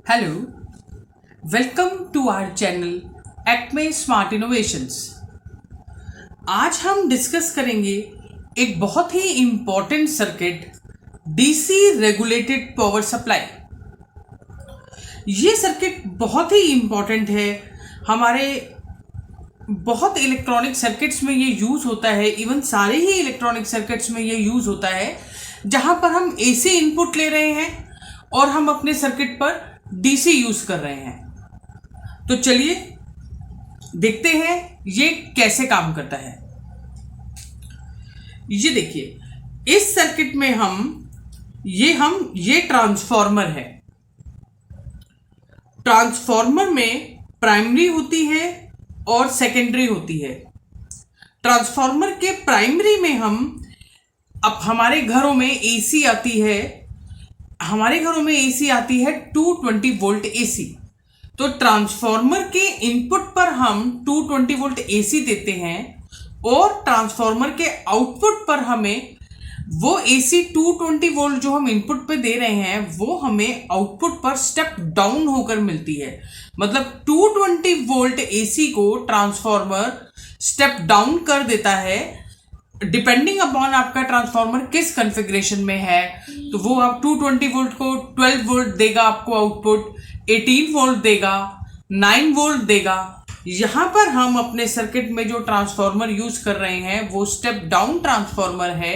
Hello, welcome to our channel Acme smart innovations. आज हम discuss करेंगे एक बहुत ही important circuit, DC regulated power supply. ये सर्किट बहुत ही इम्पॉर्टेंट है। हमारे बहुत इलेक्ट्रॉनिक सर्किट्स में ये यूज़ होता है, इवन सारे ही इलेक्ट्रॉनिक सर्किट्स में ये यूज़ होता है जहाँ पर हम एसी इनपुट ले रहे हैं और हम अपने सर्किट पर डीसी यूज़ कर रहे हैं। तो चलिए देखते हैं ये कैसे काम करता है। ये देखिए, इस सर्किट में ये ट्रांसफॉर्मर है। ट्रांसफॉर्मर में प्राइमरी होती है और सेकेंडरी होती है। ट्रांसफॉर्मर के प्राइमरी में अब हमारे घरों में एसी आती है। हमारे घरों में एसी आती है 220 वोल्ट एसी। तो ट्रांसफॉर्मर के इनपुट पर हम 220 वोल्ट एसी देते हैं और ट्रांसफॉर्मर के आउटपुट पर हमें वो एसी 220 वोल्ट जो हम इनपुट पे दे रहे हैं वो हमें आउटपुट पर स्टेप डाउन होकर मिलती है। मतलब 220 वोल्ट एसी को ट्रांसफॉर्मर स्टेप डाउन कर देता है डिपेंडिंग अपॉन आपका ट्रांसफॉर्मर किस कॉन्फ़िगरेशन में है। तो वो आप 220 वोल्ट को 12 वोल्ट देगा, आपको आउटपुट 18 वोल्ट देगा, 9 वोल्ट देगा। यहाँ पर हम अपने सर्किट में जो ट्रांसफॉर्मर यूज कर रहे हैं वो स्टेप डाउन ट्रांसफॉर्मर है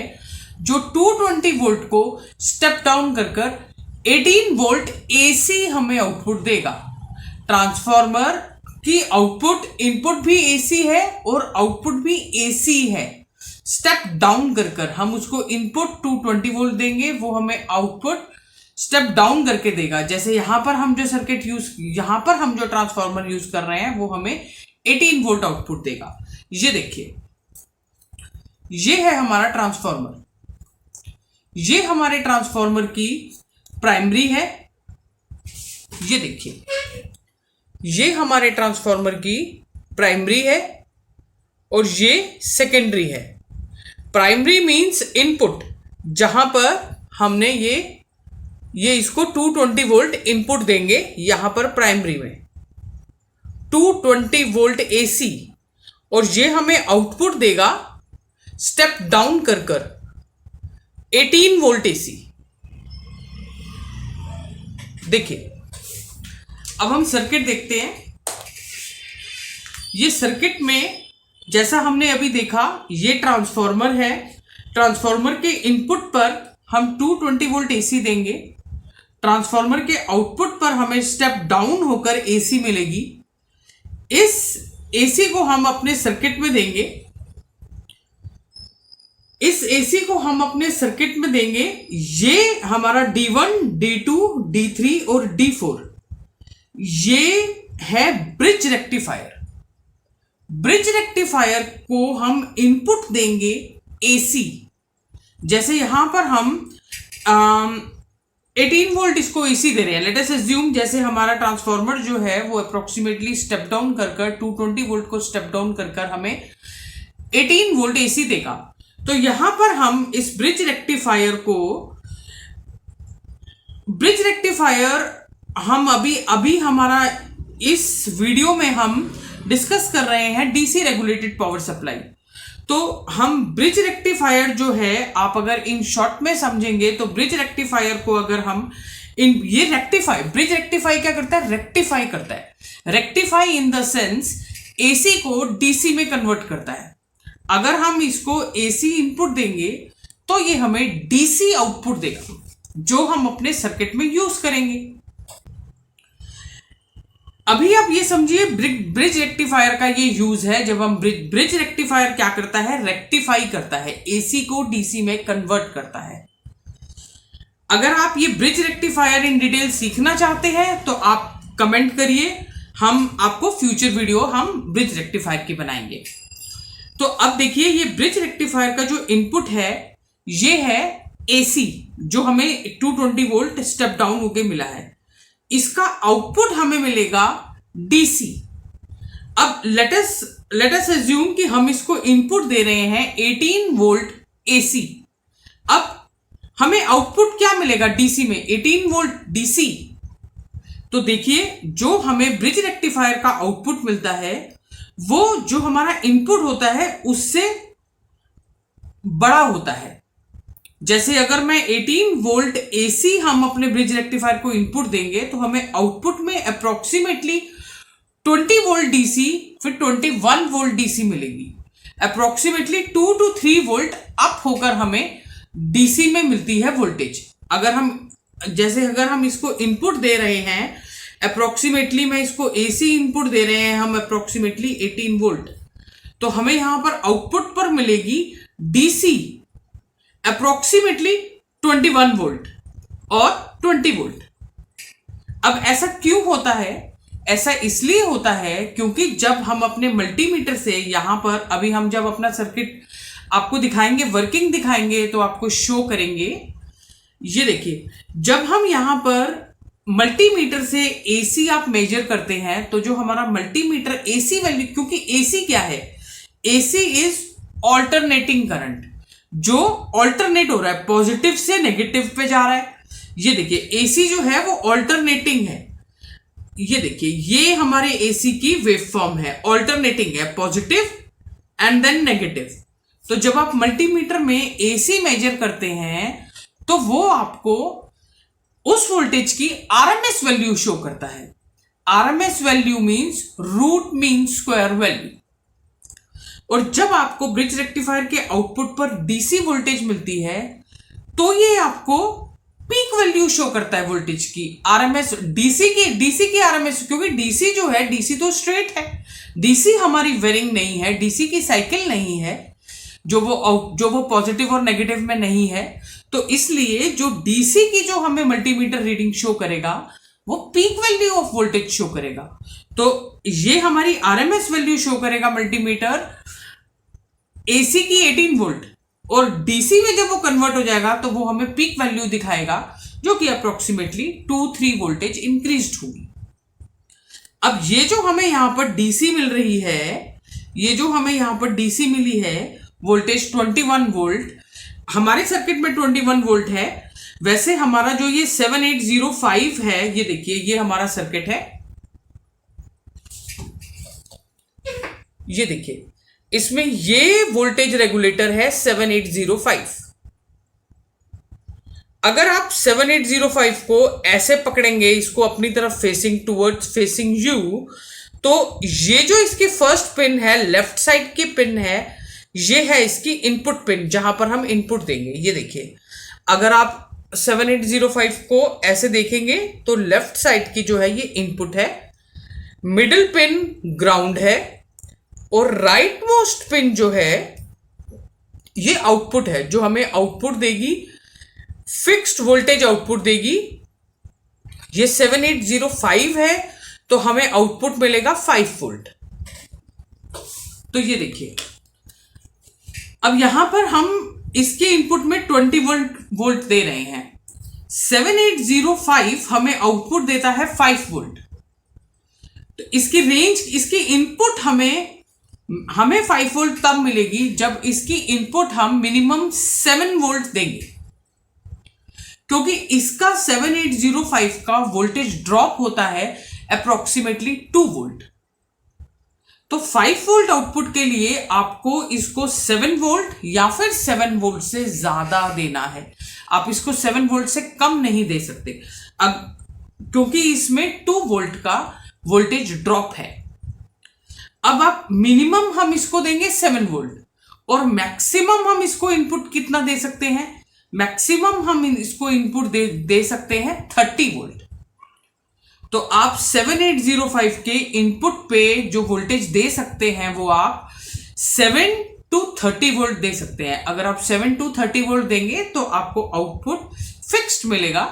जो 220 वोल्ट को स्टेप डाउन कर 18 वोल्ट एसी हमें आउटपुट देगा। ट्रांसफॉर्मर की आउटपुट इनपुट भी एसी है और आउटपुट भी एसी है। स्टेप डाउन कर हम उसको इनपुट 220 वोल्ट देंगे, वो हमें आउटपुट स्टेप डाउन करके देगा। जैसे यहां पर हम जो ट्रांसफॉर्मर यूज कर रहे हैं वो हमें 18 वोल्ट आउटपुट देगा। ये देखिए, ये है हमारा ट्रांसफॉर्मर। ये हमारे ट्रांसफॉर्मर की प्राइमरी है। ये देखिए, ये हमारे ट्रांसफॉर्मर की प्राइमरी है और ये सेकेंडरी है। प्राइमरी मींस इनपुट, जहां पर हमने ये इसको 220 वोल्ट इनपुट देंगे। यहां पर प्राइमरी में 220 वोल्ट एसी और ये हमें आउटपुट देगा स्टेप डाउन कर 18 वोल्ट एसी। देखिए, अब हम सर्किट देखते हैं। ये सर्किट में जैसा हमने अभी देखा, ये ट्रांसफॉर्मर है। ट्रांसफॉर्मर के इनपुट पर हम 220 वोल्ट एसी देंगे। ट्रांसफॉर्मर के आउटपुट पर हमें स्टेप डाउन होकर एसी मिलेगी। इस एसी को हम अपने सर्किट में देंगे। इस एसी को हम अपने सर्किट में देंगे। ये हमारा D1, D2, D3 और D4 ये है ब्रिज रेक्टिफायर। ब्रिज रेक्टिफायर को हम इनपुट देंगे एसी। जैसे यहां पर हम 18 वोल्ट इसको एसी दे रहे हैं। लेट अस अज्यूम जैसे हमारा ट्रांसफॉर्मर जो है वो अप्रोक्सीमेटली स्टेप डाउन कर 220 वोल्ट को स्टेप डाउन कर हमें 18 वोल्ट एसी देगा। तो यहां पर हम इस ब्रिज रेक्टिफायर हम अभी हमारा इस वीडियो में हम डिस्कस कर रहे हैं डीसी रेगुलेटेड पावर सप्लाई। तो हम ब्रिज रेक्टिफायर जो है, आप अगर इन शॉर्ट में समझेंगे तो ब्रिज रेक्टिफायर को अगर हम ब्रिज रेक्टिफाई क्या करता है? रेक्टिफाई करता है। Rectify in the sense AC को डीसी में कन्वर्ट करता है। अगर हम इसको एसी इनपुट देंगे तो ये हमें डीसी आउटपुट देगा जो हम अपने सर्किट में यूज करेंगे। अभी आप ये समझिए ब्रिज रेक्टिफायर का ये यूज है। जब हम ब्रिज रेक्टिफायर क्या करता है? रेक्टिफाई करता है, एसी को डीसी में कन्वर्ट करता है। अगर आप ये ब्रिज रेक्टिफायर इन डिटेल सीखना चाहते हैं तो आप कमेंट करिए, हम आपको फ्यूचर वीडियो हम ब्रिज रेक्टिफायर की बनाएंगे। तो अब देखिए, ये ब्रिज रेक्टिफायर का जो इनपुट है ये है एसी जो हमें 220 वोल्ट स्टेप डाउन होके मिला है। इसका आउटपुट हमें मिलेगा डीसी। अब लेट अस अज्यूम कि हम इसको इनपुट दे रहे हैं 18 वोल्ट एसी। अब हमें आउटपुट क्या मिलेगा डीसी में? 18 वोल्ट डीसी। तो देखिए जो हमें ब्रिज रेक्टिफायर का आउटपुट मिलता है वो जो हमारा इनपुट होता है उससे बड़ा होता है। जैसे अगर मैं 18 वोल्ट एसी हम अपने ब्रिज रेक्टिफायर को इनपुट देंगे तो हमें आउटपुट में अप्रोक्सीमेटली 20 वोल्ट डीसी फिर 21 वोल्ट डीसी मिलेगी। अप्रोक्सीमेटली 2 to 3 वोल्ट अप होकर हमें डीसी में मिलती है वोल्टेज। अगर हम इसको इनपुट दे रहे हैं अप्रोक्सीमेटली, मैं इसको एसी इनपुट दे रहे हैं हम अप्रोक्सीमेटली 18 वोल्ट, तो हमें यहां पर आउटपुट पर मिलेगी डीसी अप्रोक्सीमेटली 21 वोल्ट और 20 वोल्ट। अब ऐसा क्यों होता है? ऐसा इसलिए होता है क्योंकि जब हम अपने मल्टीमीटर से यहां पर, अभी हम जब अपना सर्किट आपको दिखाएंगे, वर्किंग दिखाएंगे तो आपको शो करेंगे। ये देखिए जब हम यहां पर मल्टीमीटर से एसी आप मेजर करते हैं तो जो हमारा मल्टीमीटर एसी वैल्यू, क्योंकि एसी क्या है, एसी इज ऑल्टरनेटिंग करंट, जो ऑल्टरनेट हो रहा है, पॉजिटिव से नेगेटिव पे जा रहा है। ये देखिए एसी जो है वो ऑल्टरनेटिंग है। ये देखिए ये हमारे एसी की वेव फॉर्म है, ऑल्टरनेटिंग है, पॉजिटिव एंड देन नेगेटिव। तो जब आप मल्टीमीटर में एसी मेजर करते हैं तो वो आपको उस वोल्टेज की आरएमएस वैल्यू शो करता है। RMS value means root mean square value. और जब आपको ब्रिज रेक्टिफायर के आउटपुट पर डीसी वोल्टेज मिलती है तो ये आपको पीक वैल्यू शो करता है वोल्टेज की, आरएमएस डीसी की आरएमएस, क्योंकि डीसी जो है, डीसी तो स्ट्रेट है, डीसी हमारी वेरिंग नहीं है, डीसी की साइकिल नहीं है, जो वो पॉजिटिव और नेगेटिव में नहीं है। तो इसलिए जो डीसी की जो हमें मल्टीमीटर रीडिंग शो करेगा वो peak value of voltage show करेगा। तो ये हमारी आरएमएस वैल्यू शो करेगा मल्टीमीटर एसी की 18 वोल्ट, और डीसी में जब वो कन्वर्ट हो जाएगा तो वो हमें पीक वैल्यू दिखाएगा जो कि अप्रोक्सीमेटली 2-3 वोल्टेज इंक्रीज होगी। अब ये जो हमें यहां पर डीसी मिल रही है, ये जो हमें यहां पर डीसी मिली है वोल्टेज 21 वोल्ट, हमारे सर्किट में 21 वोल्ट है। वैसे हमारा जो ये 7805 है, ये देखिए ये हमारा सर्किट है, ये देखिए इसमें ये वोल्टेज रेगुलेटर है 7805। अगर आप 7805 को ऐसे पकड़ेंगे, इसको अपनी तरफ फेसिंग टूवर्ड्स फेसिंग यू, तो ये जो इसकी फर्स्ट पिन है, लेफ्ट साइड की पिन है, ये है इसकी इनपुट पिन जहां पर हम इनपुट देंगे। ये देखिए अगर आप 7805 को ऐसे देखेंगे तो लेफ्ट साइड की जो है ये इनपुट है, मिडिल पिन ग्राउंड है और राइट मोस्ट पिन जो है ये आउटपुट है, जो हमें आउटपुट देगी, फिक्स्ड वोल्टेज आउटपुट देगी। ये 7805 है तो हमें आउटपुट मिलेगा 5 वोल्ट। तो ये देखिए अब यहां पर हम इसके इनपुट में 20 वोल्ट दे रहे हैं, 7805 हमें आउटपुट देता है 5 वोल्ट। तो इसकी रेंज, इसकी इनपुट हमें 5 वोल्ट तब मिलेगी जब इसकी इनपुट हम मिनिमम 7 वोल्ट देंगे, क्योंकि इसका 7805 का वोल्टेज ड्रॉप होता है अप्रोक्सीमेटली 2 वोल्ट। तो 5 वोल्ट आउटपुट के लिए आपको इसको 7 वोल्ट या फिर 7 वोल्ट से ज्यादा देना है। आप इसको 7 वोल्ट से कम नहीं दे सकते, अब क्योंकि इसमें 2 वोल्ट का वोल्टेज ड्रॉप है। अब आप मिनिमम हम इसको देंगे 7 वोल्ट और मैक्सिमम हम इसको इनपुट कितना दे सकते हैं, मैक्सिमम हम इसको इनपुट दे सकते हैं 30 वोल्ट। तो आप 7805 के इनपुट पे जो वोल्टेज दे सकते हैं वो आप 7 to 30 वोल्ट दे सकते हैं। अगर आप 7 to 30 वोल्ट देंगे तो आपको आउटपुट फिक्स्ड मिलेगा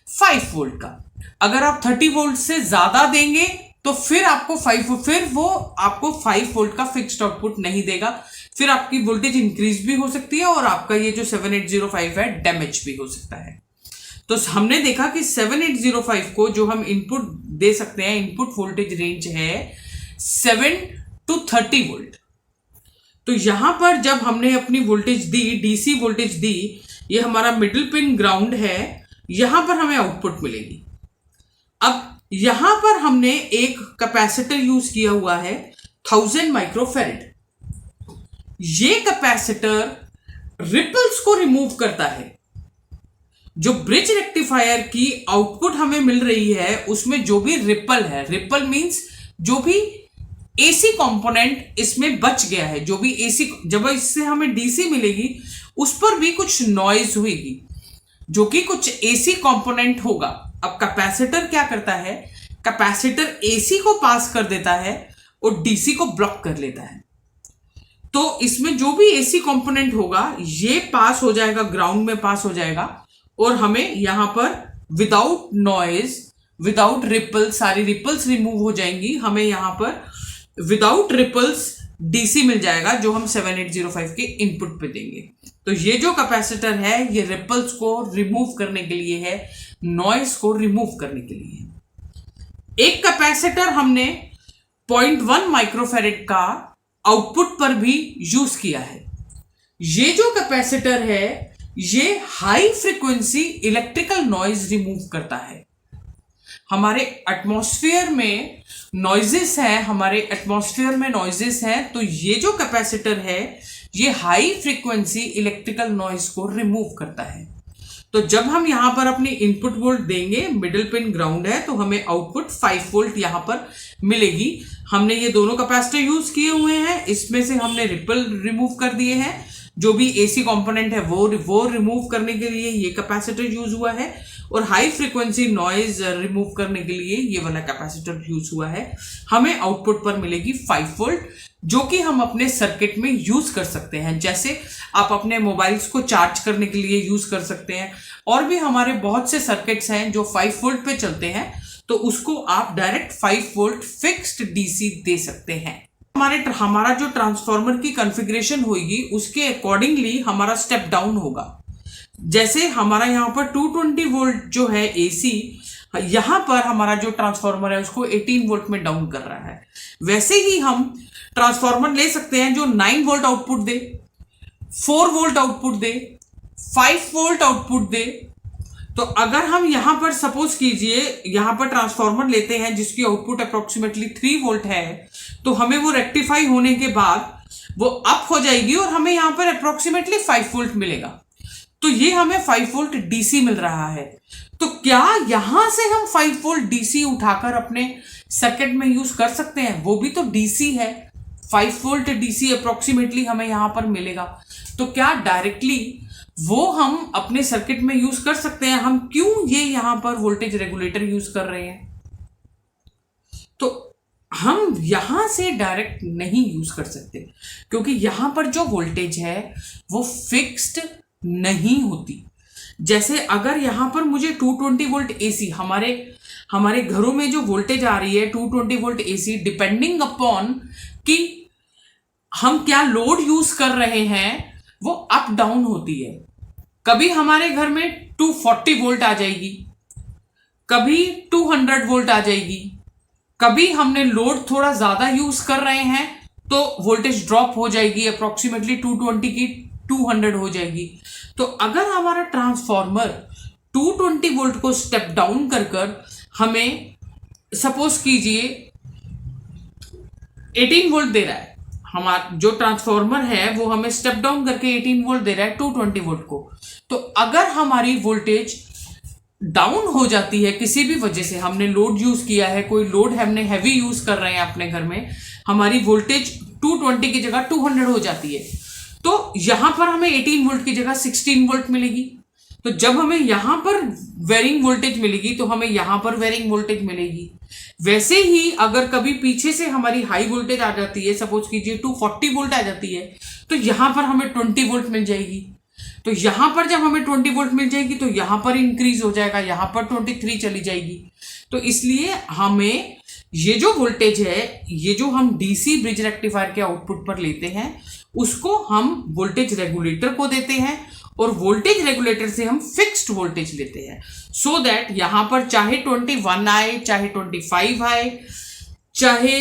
5 वोल्ट का। अगर आप 30 वोल्ट से ज्यादा देंगे तो फिर वो आपको 5 वोल्ट का फिक्स्ड आउटपुट नहीं देगा, फिर आपकी वोल्टेज इंक्रीज भी हो सकती है और आपका ये जो 7805 है डैमेज भी हो सकता है। तो हमने देखा कि 7805 को जो हम इनपुट दे सकते हैं, इनपुट वोल्टेज रेंज है 7 to 30 वोल्ट। तो यहां पर जब हमने अपनी वोल्टेज दी, डीसी वोल्टेज दी, ये हमारा मिडिल पिन ग्राउंड है, यहां पर हमें आउटपुट मिलेगी। अब यहां पर हमने एक कैपेसिटर यूज किया हुआ है 1000 माइक्रोफेरेड। ये कैपेसिटर रिपल्स को रिमूव करता है। जो ब्रिज रेक्टिफायर की आउटपुट हमें मिल रही है उसमें जो भी रिपल है, रिपल मींस जो भी एसी कंपोनेंट इसमें बच गया है, जो भी एसी, जब इससे हमें डीसी मिलेगी उस पर भी कुछ नॉइज होगी जो कि कुछ एसी कंपोनेंट होगा। अब कैपेसिटर क्या करता है, कैपेसिटर एसी को पास कर देता है और डीसी को ब्लॉक कर लेता है। तो इसमें जो भी एसी कंपोनेंट होगा ये पास हो जाएगा, ग्राउंड में पास हो जाएगा और हमें यहां पर विदाउट नॉइज, विदाउट रिपल, सारी रिपल्स रिमूव हो जाएंगी। हमें यहां पर विदाउट रिपल्स डीसी मिल जाएगा जो हम 7805 के इनपुट पे देंगे। तो ये जो कैपेसिटर है ये रिपल्स को रिमूव करने के लिए है, नॉइज को रिमूव करने के लिए है। एक कैपेसिटर हमने 0.1 माइक्रोफेरेड का आउटपुट पर भी यूज किया है। ये जो कैपेसिटर है ये high frequency electrical noise remove करता है। हमारे एटमॉस्फेयर में नॉइजेस हैं, हमारे एटमॉस्फेयर में नॉइजेस हैं, तो ये जो कैपेसिटर है ये हाई फ्रीक्वेंसी इलेक्ट्रिकल नॉइज को रिमूव करता है। तो जब हम यहां पर अपनी इनपुट वोल्ट देंगे, मिडिल पिन ग्राउंड है, तो हमें आउटपुट 5 वोल्ट यहां पर मिलेगी। हमने ये दोनों कैपेसिटर यूज किए हुए हैं, इसमें से हमने रिपल रिमूव कर दिए हैं, जो भी एसी कंपोनेंट है वो रिमूव करने के लिए ये कैपेसिटर यूज हुआ है, और हाई फ्रीक्वेंसी नॉइज रिमूव करने के लिए ये वाला कैपेसिटर यूज हुआ है। हमें आउटपुट पर मिलेगी 5 वोल्ट, जो कि हम अपने सर्किट में यूज कर सकते हैं। जैसे आप अपने मोबाइल्स को चार्ज करने के लिए यूज कर सकते हैं, और भी हमारे बहुत से सर्किट्स हैं जो 5 वोल्ट पे चलते हैं, तो उसको आप डायरेक्ट 5 वोल्ट फिक्स्ड डीसी दे सकते हैं। हमारा जो ट्रांसफार्मर की कॉन्फ़िगरेशन होगी उसके अकॉर्डिंगली हमारा स्टेप डाउन होगा। जैसे हमारा यहाँ पर 220 वोल्ट जो है एसी, यहां पर हमारा जो ट्रांसफार्मर है उसको 18 वोल्ट में डाउन कर रहा है। वैसे ही हम ट्रांसफार्मर ले सकते हैं जो 9 वोल्ट आउटपुट दे, 4 वोल्ट आउटपुट दे, 5 वोल्ट आउटपुट दे। तो अगर हम यहां पर सपोज कीजिए यहां पर ट्रांसफार्मर लेते हैं जिसकी आउटपुट अप्रोक्सीमेटली 3 वोल्ट है, तो हमें वो रेक्टिफाई होने के बाद वो अप हो जाएगी और हमें यहां पर अप्रोक्सीमेटली 5 वोल्ट मिलेगा। तो ये हमें 5 वोल्ट डीसी मिल रहा है। तो क्या यहां से हम 5 वोल्ट डीसी उठाकर अपने सर्किट में यूज कर सकते हैं? वो भी तो डीसी है, 5 वोल्ट डीसी अप्रोक्सीमेटली हमें यहां पर मिलेगा। तो क्या डायरेक्टली वो हम अपने सर्किट में यूज कर सकते हैं? हम क्यों ये यहां पर वोल्टेज रेगुलेटर यूज कर रहे हैं? तो हम यहां से डायरेक्ट नहीं यूज कर सकते, क्योंकि यहां पर जो वोल्टेज है वो फिक्स्ड नहीं होती। जैसे अगर यहां पर मुझे 220 वोल्ट एसी, हमारे घरों में जो वोल्टेज आ रही है 220 वोल्ट एसी, डिपेंडिंग अपॉन कि हम क्या लोड यूज कर रहे हैं वो अप डाउन होती है। कभी हमारे घर में 240 वोल्ट आ जाएगी, कभी 200 वोल्ट आ जाएगी, कभी हमने लोड थोड़ा ज्यादा यूज कर रहे हैं तो वोल्टेज ड्रॉप हो जाएगी, अप्रोक्सीमेटली 220 की 200 हो जाएगी। तो अगर हमारा ट्रांसफार्मर 220 वोल्ट को स्टेप डाउन कर हमें सपोज कीजिए 18 वोल्ट दे रहा है, हमारा जो ट्रांसफार्मर है वो हमें स्टेप डाउन करके 18 वोल्ट दे रहा है 220 वोल्ट को। तो अगर हमारी वोल्टेज डाउन हो जाती है किसी भी वजह से, हमने लोड यूज किया है, कोई लोड हमने हैवी यूज कर रहे हैं अपने घर में, हमारी वोल्टेज 220 की जगह 200 हो जाती है, तो यहां पर हमें 18 वोल्ट की जगह 16 वोल्ट मिलेगी। तो जब हमें यहां पर वेरिंग वोल्टेज मिलेगी तो हमें यहां पर वेरिंग वोल्टेज मिलेगी। वैसे ही अगर कभी पीछे से हमारी हाई वोल्टेज आ जाती है, सपोज कीजिए 240 वोल्ट आ जाती है, तो यहां पर हमें 20 वोल्ट मिल जाएगी। तो यहां पर जब हमें 20 वोल्ट मिल जाएगी तो यहां पर इंक्रीज हो जाएगा, यहां पर 23 चली जाएगी। तो इसलिए हमें ये जो वोल्टेज है, ये जो हम डीसी ब्रिज रेक्टिफायर के आउटपुट पर लेते हैं उसको हम वोल्टेज रेगुलेटर को देते हैं, और वोल्टेज रेगुलेटर से हम फिक्स्ड वोल्टेज लेते हैं, सो दैट यहां पर चाहे 21 आए, चाहे 25 आए, चाहे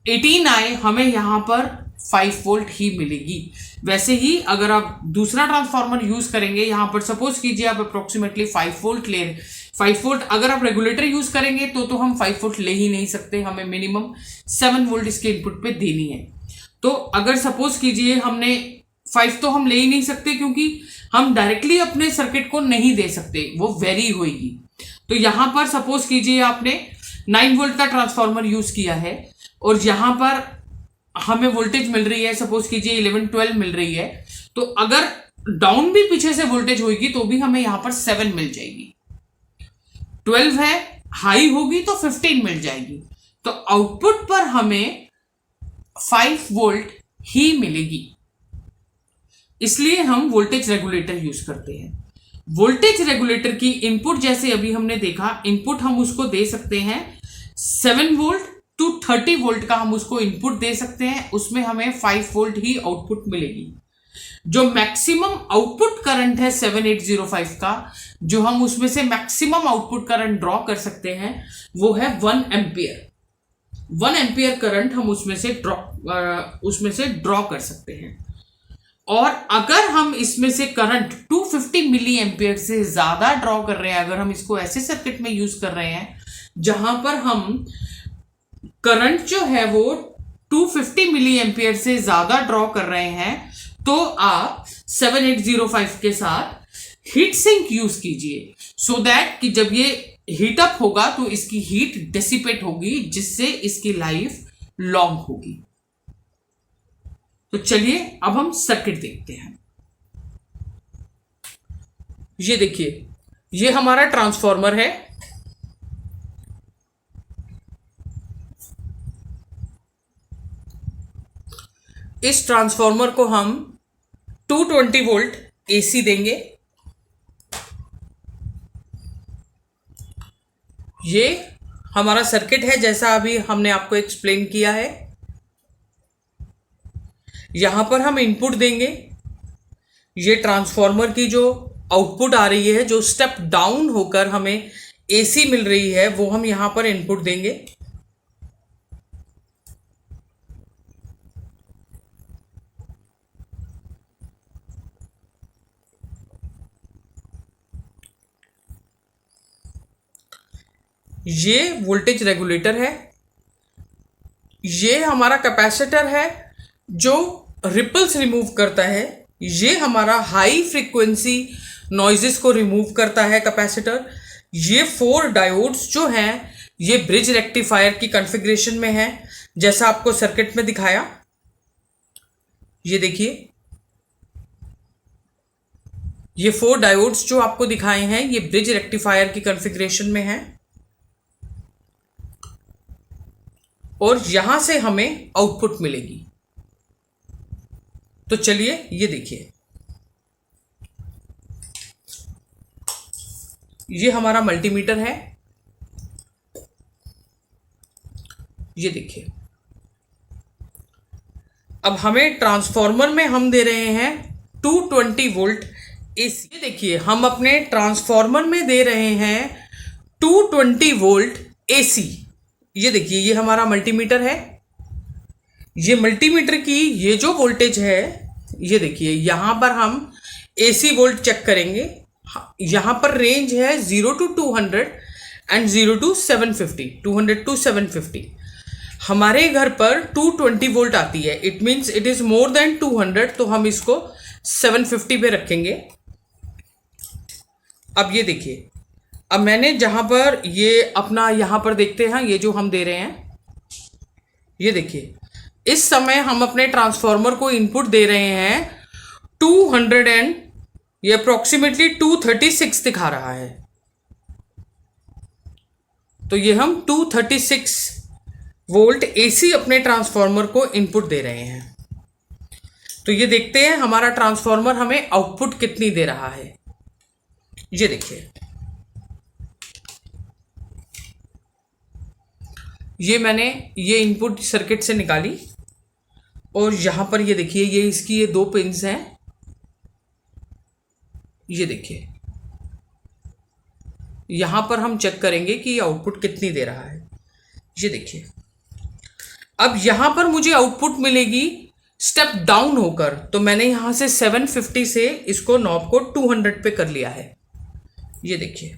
18 आए, हमें यहां पर 5 वोल्ट ही मिलेगी। वैसे ही अगर आप दूसरा ट्रांसफार्मर यूज करेंगे, यहां पर सपोज कीजिए आप अप्रोक्सीमेटली 5 5 वोल्ट अगर आप रेगुलेटर यूज करेंगे तो हम 5 वोल्ट ले ही नहीं सकते, हमें मिनिमम 7 वोल्ट इसके इनपुट पे देनी है। तो अगर सपोज कीजिए हमने 5 तो हम ले ही नहीं सकते, क्योंकि हम डायरेक्टली अपने सर्किट को नहीं दे सकते, वो वेरी होगी। तो यहां पर सपोज कीजिए आपने 9 वोल्ट का ट्रांसफॉर्मर यूज किया है और यहां पर हमें वोल्टेज मिल रही है, सपोज कीजिए 11-12 मिल रही है, तो अगर डाउन भी पीछे से वोल्टेज होगी तो भी हमें यहां पर 7 मिल जाएगी। 12 है, हाई होगी तो 15 मिल जाएगी। तो आउटपुट पर हमें 5 वोल्ट ही मिलेगी, इसलिए हम वोल्टेज रेगुलेटर यूज करते हैं। वोल्टेज रेगुलेटर की इनपुट जैसे अभी हमने देखा, इनपुट हम उसको दे सकते हैं 7 वोल्ट टू 30 वोल्ट का हम उसको इनपुट दे सकते हैं, उसमें हमें 5 वोल्ट ही आउटपुट मिलेगी। जो मैक्सिमम आउटपुट करंट है 7805 का, जो हम उसमें से मैक्सिमम आउटपुट करंट ड्रॉ कर सकते हैं, वो है 1 एम्पियर। 1 एम्पियर करंट हम उसमें से ड्रॉ कर सकते हैं। और अगर हम इसमें से करंट 250 मिली एम्पियर से ज्यादा ड्रॉ कर रहे हैं, अगर हम इसको ऐसे सर्किट में यूज कर रहे हैं जहां पर हम करंट जो है वो 250 मिली एम्पियर से ज्यादा ड्रॉ कर रहे हैं, तो आप 7805 के साथ हीट सिंक यूज कीजिए, सो दैट कि जब ये हीट अप होगा तो इसकी हीट डिसिपेट होगी, जिससे इसकी लाइफ लॉन्ग होगी। तो चलिए अब हम सर्किट देखते हैं। ये देखिए, ये हमारा ट्रांसफॉर्मर है। इस ट्रांसफॉर्मर को हम 220 वोल्ट एसी देंगे। ये हमारा सर्किट है जैसा अभी हमने आपको एक्सप्लेन किया है। यहां पर हम इनपुट देंगे। ये ट्रांसफॉर्मर की जो आउटपुट आ रही है, जो स्टेप डाउन होकर हमें एसी मिल रही है, वो हम यहां पर इनपुट देंगे। ये वोल्टेज रेगुलेटर है। ये हमारा कैपेसिटर है जो रिपल्स रिमूव करता है। ये हमारा हाई फ्रीक्वेंसी नॉइजेस को रिमूव करता है कैपेसिटर। ये 4 डायोड्स जो हैं, ये ब्रिज रेक्टिफायर की कॉन्फ़िगरेशन में है, जैसा आपको सर्किट में दिखाया। ये देखिए, ये 4 डायोड्स जो आपको दिखाए हैं, ये ब्रिज रेक्टिफायर की कॉन्फ़िगरेशन में है। और यहां से हमें आउटपुट मिलेगी। तो चलिए ये देखिए, ये हमारा मल्टीमीटर है। ये देखिए, अब हमें ट्रांसफॉर्मर में हम दे रहे हैं 220 वोल्ट एसी। ये देखिए, हम अपने ट्रांसफॉर्मर में दे रहे हैं 220 वोल्ट एसी। ये देखिए, ये हमारा मल्टीमीटर है। ये मल्टीमीटर की ये जो वोल्टेज है, ये देखिए, यहां पर हम एसी वोल्ट चेक करेंगे। यहां पर रेंज है 0 to 200 एंड 0 to 750, 200 to 750। हमारे घर पर 220 वोल्ट आती है, it means it is more than 200, तो हम इसको 750 पे रखेंगे। अब ये देखिए, अब मैंने जहां पर ये अपना यहां पर देखते हैं, ये जो हम दे रहे हैं, ये देखिए, इस समय हम अपने ट्रांसफॉर्मर को इनपुट दे रहे हैं 200 एंड ये अप्रोक्सीमेटली 236 दिखा रहा है। तो ये हम 236 वोल्ट एसी अपने ट्रांसफॉर्मर को इनपुट दे रहे हैं। तो ये देखते हैं हमारा ट्रांसफॉर्मर हमें आउटपुट कितनी दे रहा है। ये देखिए, ये मैंने ये इनपुट सर्किट से निकाली और यहां पर ये देखिए, ये इसकी ये 2 पिन्स हैं। ये देखिए, यहां पर हम चेक करेंगे कि आउटपुट कितनी दे रहा है। ये देखिए, अब यहां पर मुझे आउटपुट मिलेगी स्टेप डाउन होकर, तो मैंने यहां से 750 से इसको नॉब को 200 पे कर लिया है। ये देखिए,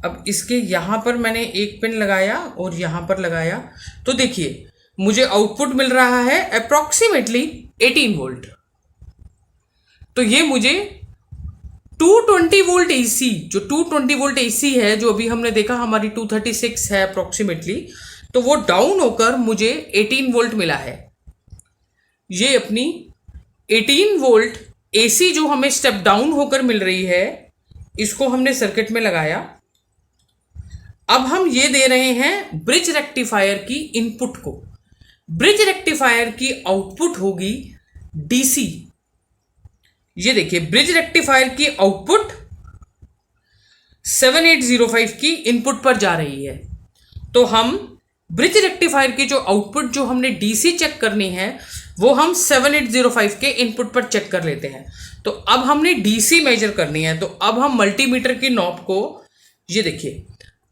अब इसके यहाँ पर मैंने एक पिन लगाया और यहाँ पर लगाया, तो देखिए मुझे आउटपुट मिल रहा है अप्रॉक्सीमेटली 18 वोल्ट। तो ये मुझे 220 वोल्ट एसी, जो 220 वोल्ट एसी है, जो अभी हमने देखा हमारी 236 है अप्रॉक्सीमेटली, तो वो डाउन होकर मुझे 18 वोल्ट मिला है। ये अपनी 18 वोल्ट एसी जो हमें स्टेप डाउन होकर मिल रही है, इसको हमने सर्किट में लगाया। अब हम ये दे रहे हैं ब्रिज रेक्टिफायर की इनपुट को। ब्रिज रेक्टिफायर की आउटपुट होगी डीसी। ये देखिए ब्रिज रेक्टिफायर की आउटपुट 7805 की इनपुट पर जा रही है। तो हम ब्रिज रेक्टिफायर की जो आउटपुट जो हमने डीसी चेक करनी है, वो हम 7805 के इनपुट पर चेक कर लेते हैं। तो अब हमने डीसी मेजर करनी है, तो अब हम मल्टीमीटर की नॉब को, ये देखिए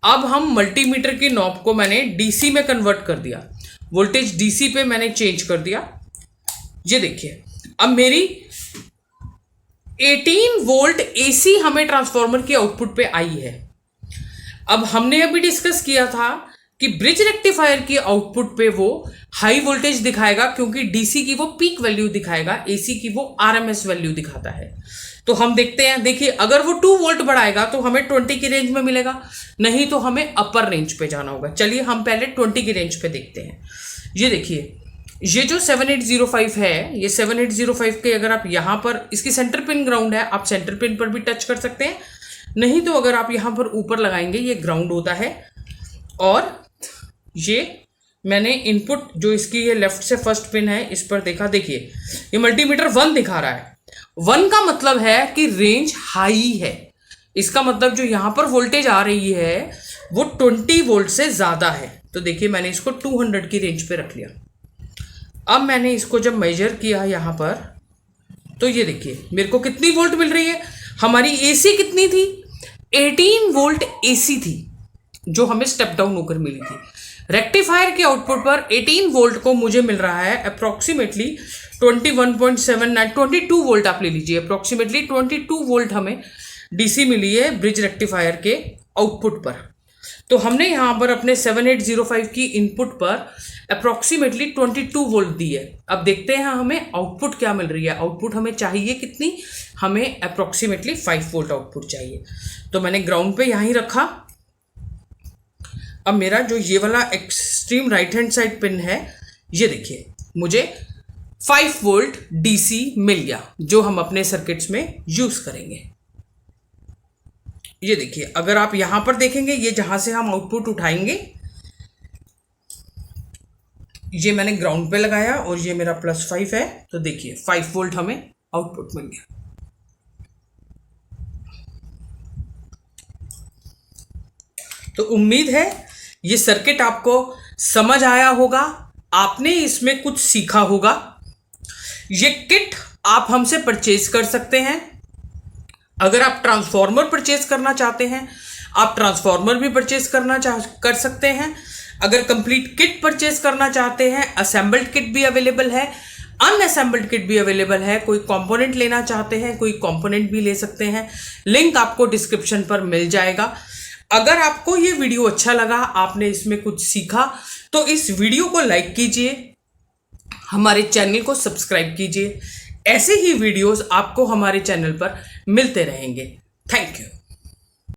अब हम मल्टीमीटर की नॉब को मैंने डीसी में कन्वर्ट कर दिया, वोल्टेज डीसी पे मैंने चेंज कर दिया। ये देखिए अब मेरी 18 वोल्ट एसी हमें ट्रांसफार्मर की आउटपुट पे आई है। अब हमने अभी डिस्कस किया था कि ब्रिज रेक्टिफायर की आउटपुट पे वो हाई वोल्टेज दिखाएगा, क्योंकि डीसी की वो पीक वैल्यू दिखाएगा, एसी की वो आरएमएस वैल्यू दिखाता है। तो हम देखते हैं, देखिए अगर वो 2 वोल्ट बढ़ाएगा तो हमें 20 की रेंज में मिलेगा, नहीं तो हमें अपर रेंज पे जाना होगा। चलिए हम पहले 20 की रेंज पे देखते हैं। ये देखिए ये जो 7805 है, ये 7805 के अगर आप यहाँ पर, इसकी सेंटर पिन ग्राउंड है, आप सेंटर पिन पर भी टच कर सकते हैं, नहीं तो अगर आप यहाँ पर ऊपर लगाएंगे ये ग्राउंड होता है। और ये मैंने इनपुट जो इसकी ये लेफ्ट से फर्स्ट पिन है इस पर देखा, देखिए ये मल्टीमीटर 1 दिखा रहा है। 1 का मतलब है कि रेंज हाई है। इसका मतलब जो यहाँ पर वोल्टेज आ रही है वो 20 वोल्ट से ज़्यादा है। तो देखिए मैंने इसको 200 की रेंज पे रख लिया। अब मैंने इसको जब मेजर किया यहाँ पर, तो ये देखिए मेरे को कितनी वोल्ट मिल रही है। हमारी एसी कितनी थी? 18 वोल्ट एसी थी, जो हमें स्टेप डाउन होकर मिली थी। रेक्टिफायर के आउटपुट पर 18 वोल्ट को मुझे मिल रहा है अप्रॉक्सीमेटली 21.79, 22 वोल्ट आप ले लीजिए, अप्रॉक्सीमेटली 22 वोल्ट हमें डीसी मिली है ब्रिज रेक्टिफायर के आउटपुट पर। तो हमने यहाँ पर अपने 7805 की इनपुट पर अप्रॉक्सीमेटली 22 वोल्ट दी है। अब देखते हैं हमें आउटपुट क्या मिल रही है। आउटपुट हमें चाहिए कितनी? हमें अप्रॉक्सीमेटली 5 वोल्ट आउटपुट चाहिए। तो मैंने ग्राउंड पे यहाँ ही रखा। अब मेरा जो ये वाला extreme right hand side pin है, ये देखिए मुझे 5 वोल्ट डीसी मिल गया, जो हम अपने सर्किट्स में यूज करेंगे। ये देखिए अगर आप यहां पर देखेंगे, ये जहां से हम आउटपुट उठाएंगे, ये मैंने ग्राउंड पे लगाया और ये मेरा +5 है। तो देखिए 5 वोल्ट हमें आउटपुट मिल गया। तो उम्मीद है ये सर्किट आपको समझ आया होगा, आपने इसमें कुछ सीखा होगा। ये किट आप हमसे परचेज कर सकते हैं। अगर आप ट्रांसफार्मर परचेज करना चाहते हैं, आप ट्रांसफार्मर भी परचेज कर सकते हैं। अगर कंप्लीट किट परचेज करना चाहते हैं, असेंबल्ड किट भी अवेलेबल है, अनअसेंबल्ड किट भी अवेलेबल है। कोई कंपोनेंट लेना चाहते हैं, कोई कंपोनेंट भी ले सकते हैं। लिंक आपको डिस्क्रिप्शन पर मिल जाएगा। अगर आपको ये वीडियो अच्छा लगा, आपने इसमें कुछ सीखा, तो इस वीडियो को लाइक कीजिए, हमारे चैनल को सब्सक्राइब कीजिए। ऐसे ही वीडियोस आपको हमारे चैनल पर मिलते रहेंगे। Thank you.